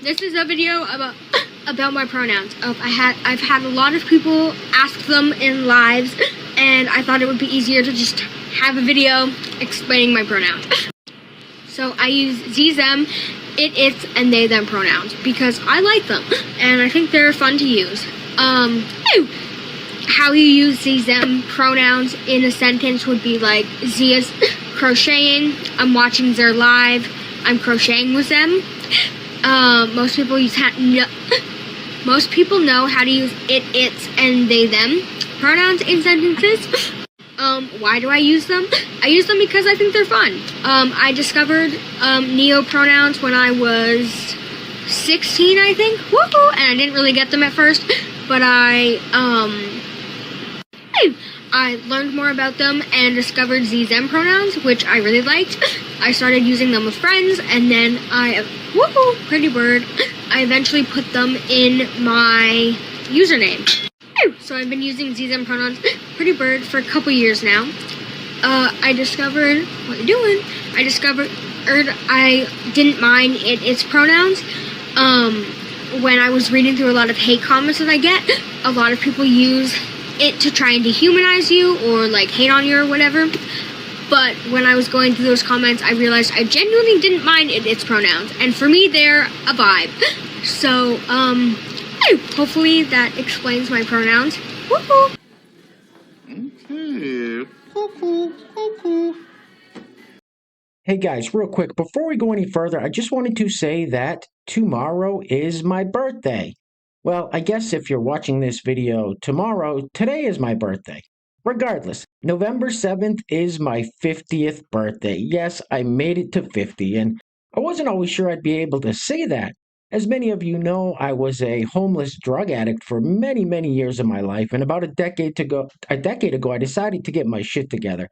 This is a video about my pronouns. I've had a lot of people ask them in lives, and I thought it would be easier to just have a video explaining my pronouns. So I use ze, them, it, its, and they, them pronouns because I like them and I think they're fun to use. How you use ze, them pronouns in a sentence would be like, Z is crocheting, I'm watching their live, I'm crocheting with them. Most people know how to use it, its, and they, them pronouns in sentences. Why do I use them? I use them because I think they're fun. I discovered neo-pronouns when I was 16, I think. Woohoo! And I didn't really get them at first, but I learned more about them and discovered ze, them pronouns, which I really liked. I started using them with friends, and then pretty bird, I eventually put them in my username. So I've been using ze, them pronouns, pretty bird, for a couple years now. I discovered I didn't mind it, its pronouns. When I was reading through a lot of hate comments that I get, a lot of people use it to try and dehumanize you or like hate on you or whatever. But when I was going through those comments, I realized I genuinely didn't mind it, its pronouns, and for me they're a vibe. So hopefully that explains my pronouns. Woohoo! Okay. Cuckoo. Hey guys, real quick, before we go any further, I just wanted to say that tomorrow is my birthday. Well, I guess if you're watching this video tomorrow, today is my birthday. Regardless, November 7th is my 50th birthday. Yes, I made it to 50, and I wasn't always sure I'd be able to say that. As many of you know, I was a homeless drug addict for many, many years of my life, and about a decade ago, I decided to get my shit together.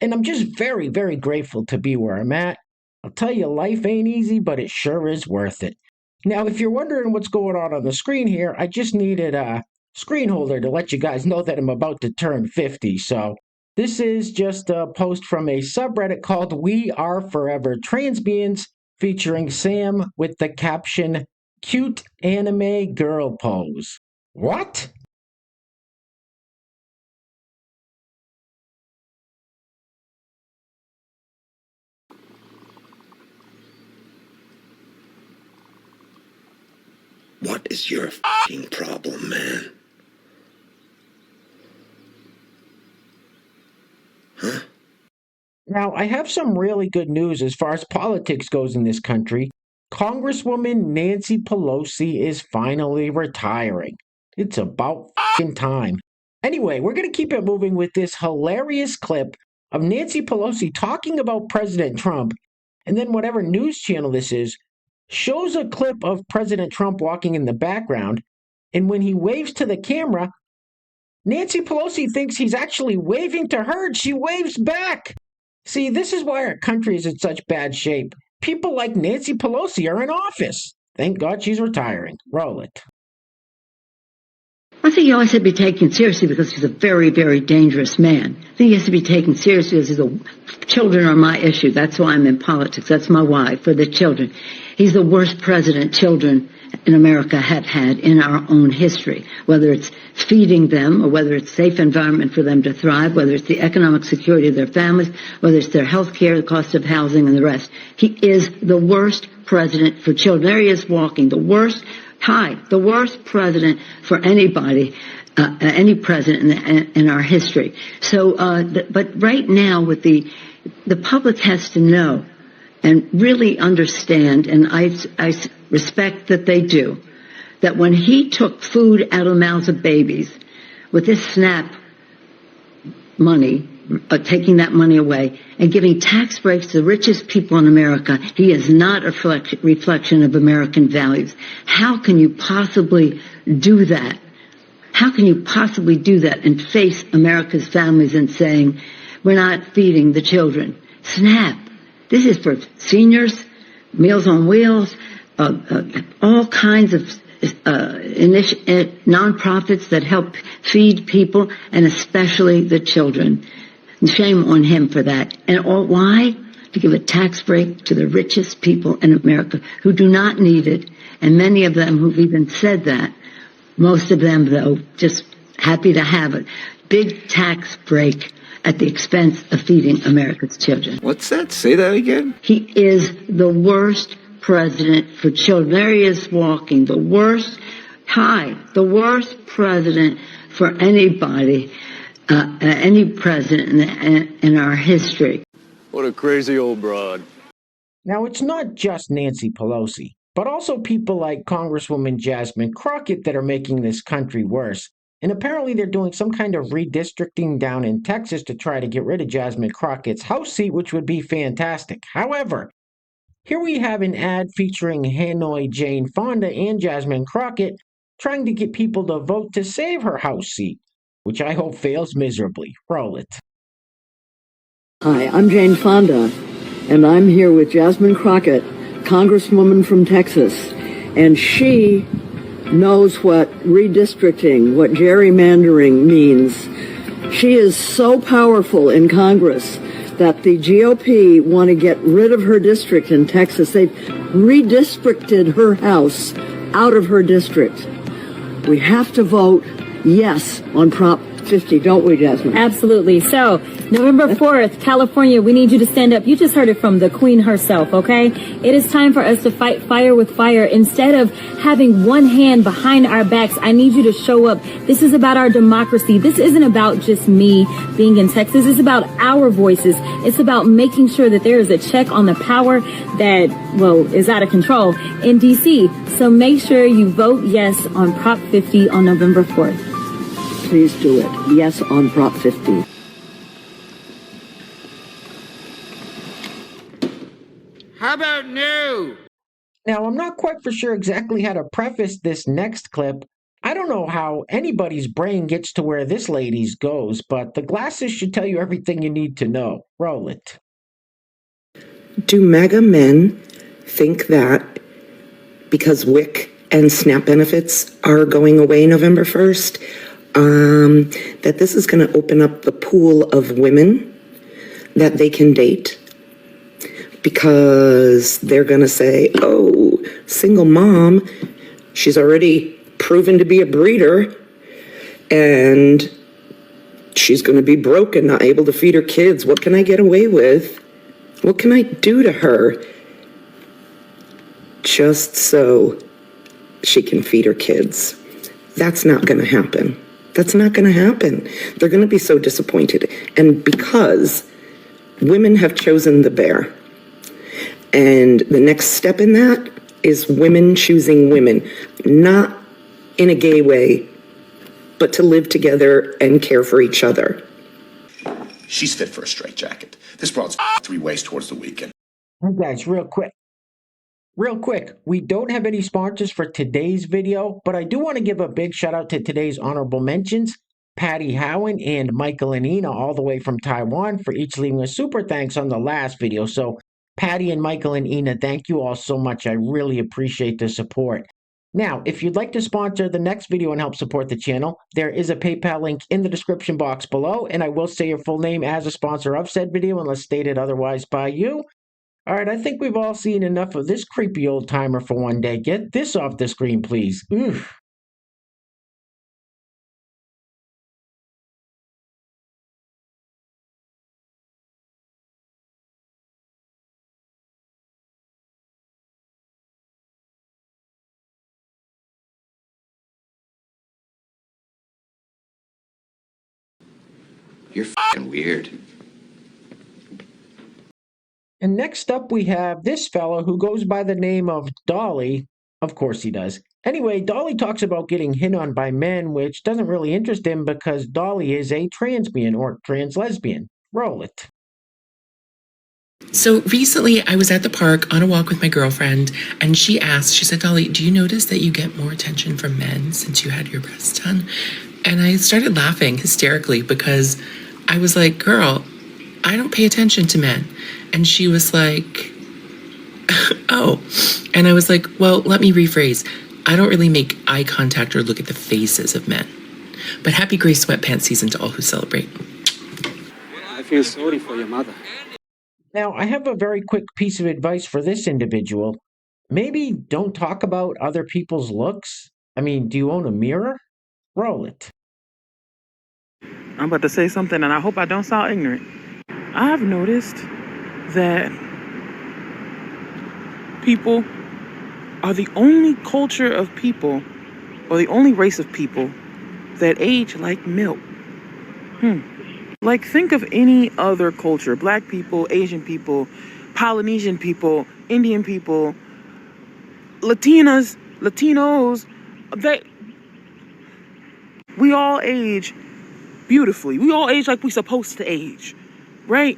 And I'm just very, very grateful to be where I'm at. I'll tell you, life ain't easy, but it sure is worth it. Now, if you're wondering what's going on the screen here, I just needed a screen holder to let you guys know that I'm about to turn 50. So this is just a post from a subreddit called We Are Forever Transbians, featuring Sam with the caption, "Cute anime girl pose." What? What is your f***ing problem, man? Huh? Now, I have some really good news as far as politics goes in this country. Congresswoman Nancy Pelosi is finally retiring. It's about f***ing time. Anyway, we're going to keep it moving with this hilarious clip of Nancy Pelosi talking about President Trump, and then whatever news channel this is, shows a clip of President Trump walking in the background, and when he waves to the camera, Nancy Pelosi thinks he's actually waving to her, and she waves back. See, this is why our country is in such bad shape. People like Nancy Pelosi are in office. Thank God she's retiring. Roll it. I think he always has to be taken seriously because he's a very, very dangerous man. I think he has to be taken seriously because children are my issue. That's why I'm in politics. That's my why, for the children. He's the worst president children in America have had in our own history, whether it's feeding them or whether it's safe environment for them to thrive, whether it's the economic security of their families, whether it's their health care, the cost of housing, and the rest. He is the worst president for children. There he is walking, the worst president for anybody, any president in our history. So, but right now with the public has to know and really understand, and I respect that they do, that when he took food out of the mouths of babies with this SNAP money, taking that money away and giving tax breaks to the richest people in America, he is not a reflection of American values. How can you possibly do that? How can you possibly do that and face America's families and saying, we're not feeding the children? SNAP. This is for seniors, Meals on Wheels, all kinds of nonprofits that help feed people, and especially the children. Shame on him for that. And why? To give a tax break to the richest people in America who do not need it. And many of them who've even said that, most of them, though, just happy to have it. Big tax break at the expense of feeding America's children. What's that? Say that again? He is the worst president for children. There he is walking. The worst president for anybody, any president in our history. What a crazy old broad. Now, it's not just Nancy Pelosi, but also people like Congresswoman Jasmine Crockett that are making this country worse. And apparently they're doing some kind of redistricting down in Texas to try to get rid of Jasmine Crockett's House seat, which would be fantastic. However, here we have an ad featuring Hanoi Jane Fonda and Jasmine Crockett trying to get people to vote to save her House seat, which I hope fails miserably. Roll it. Hi, I'm Jane Fonda, and I'm here with Jasmine Crockett, Congresswoman from Texas, and she knows what redistricting, what gerrymandering means. She is so powerful in Congress that the GOP want to get rid of her district in Texas. They've redistricted her house out of her district. We have to vote yes on Prop 50, don't we, Jasmine? Absolutely. So, November 4th, California, we need you to stand up. You just heard it from the Queen herself, okay? It is time for us to fight fire with fire. Instead of having one hand behind our backs, I need you to show up. This is about our democracy. This isn't about just me being in Texas. It's about our voices. It's about making sure that there is a check on the power that, well, is out of control in D.C. So make sure you vote yes on Prop 50 on November 4th. Please do it. Yes on Prop 50. How about no? Now, I'm not quite for sure exactly how to preface this next clip. I don't know how anybody's brain gets to where this lady's goes, but the glasses should tell you everything you need to know. Roll it. Do MAGA men think that because WIC and SNAP benefits are going away November 1st, that this is going to open up the pool of women that they can date? Because they're going to say, oh, single mom, she's already proven to be a breeder, and she's going to be broke and not able to feed her kids. What can I get away with? What can I do to her just so she can feed her kids? That's not going to happen. That's not going to happen. They're going to be so disappointed. And because women have chosen the bear, and the next step in that is women choosing women, not in a gay way, but to live together and care for each other. She's fit for a straitjacket. This broad's 3 ways towards the weekend. Hey guys, real quick, we don't have any sponsors for today's video, but I do want to give a big shout out to today's honorable mentions, Patty Howen and Michael and Ina, all the way from Taiwan, for each leaving a super thanks on the last video. So Patty and Michael and Ina, thank you all so much. I really appreciate the support. Now, if you'd like to sponsor the next video and help support the channel, there is a PayPal link in the description box below, and I will say your full name as a sponsor of said video unless stated otherwise by you. All right, I think we've all seen enough of this creepy old timer for one day. Get this off the screen, please. Oof. You're f***ing weird. And next up, we have this fellow who goes by the name of Dolly. Of course he does. Anyway, Dolly talks about getting hit on by men, which doesn't really interest him because Dolly is a transbian or trans lesbian. Roll it. So recently I was at the park on a walk with my girlfriend, and she said, Dolly, do you notice that you get more attention from men since you had your breasts done? And I started laughing hysterically because I was like, girl, I don't pay attention to men. And she was like, oh. And I was like, well, let me rephrase. I don't really make eye contact or look at the faces of men. But happy gray sweatpants season to all who celebrate. I feel sorry for your mother. Now, I have a very quick piece of advice for this individual. Maybe don't talk about other people's looks. I mean, do you own a mirror? Roll it. I'm about to say something, and I hope I don't sound ignorant. I've noticed that people are the only culture of people, or the only race of people, that age like milk. Like, think of any other culture. Black people, Asian people, Polynesian people, Indian people, Latinos, we all age beautifully. We all age like we're supposed to age, right?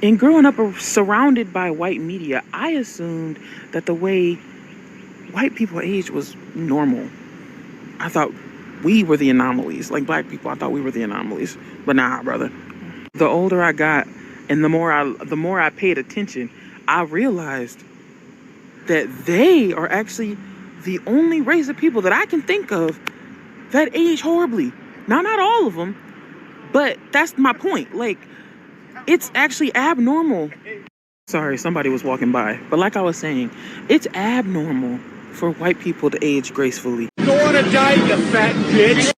And growing up surrounded by white media, I assumed that the way white people age was normal. I thought we were the anomalies. Like black people, I thought we were the anomalies. But nah, brother. The older I got and the more I paid attention, I realized that they are actually the only race of people that I can think of that age horribly. Now, not all of them, but that's my point. Like, it's actually abnormal. Sorry, somebody was walking by. But like I was saying, it's abnormal for white people to age gracefully. You don't want to die, you fat bitch!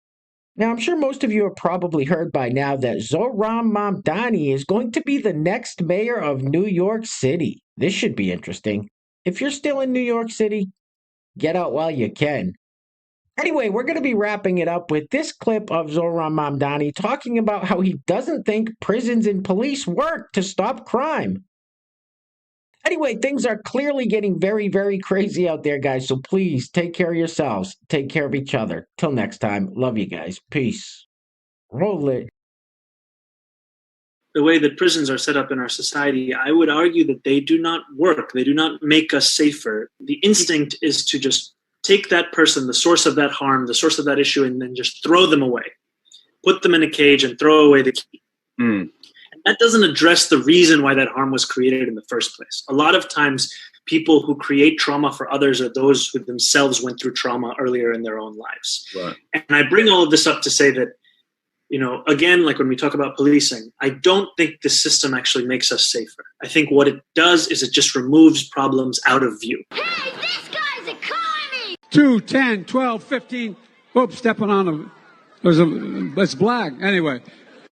Now, I'm sure most of you have probably heard by now that Zohran Mamdani is going to be the next mayor of New York City. This should be interesting. If you're still in New York City, get out while you can. Anyway, we're going to be wrapping it up with this clip of Zohran Mamdani talking about how he doesn't think prisons and police work to stop crime. Anyway, things are clearly getting very, very crazy out there, guys. So please take care of yourselves. Take care of each other. Till next time. Love you guys. Peace. Roll it. The way that prisons are set up in our society, I would argue that they do not work. They do not make us safer. The instinct is to just take that person, the source of that harm, the source of that issue, and then just throw them away. Put them in a cage and throw away the key. And that doesn't address the reason why that harm was created in the first place. A lot of times, people who create trauma for others are those who themselves went through trauma earlier in their own lives. Right. And I bring all of this up to say that, you know, again, like when we talk about policing, I don't think the system actually makes us safer. I think what it does is it just removes problems out of view. Hey, this guy's a commie! 2, 10, 12, 15. Oops, stepping on a... It's black. Anyway.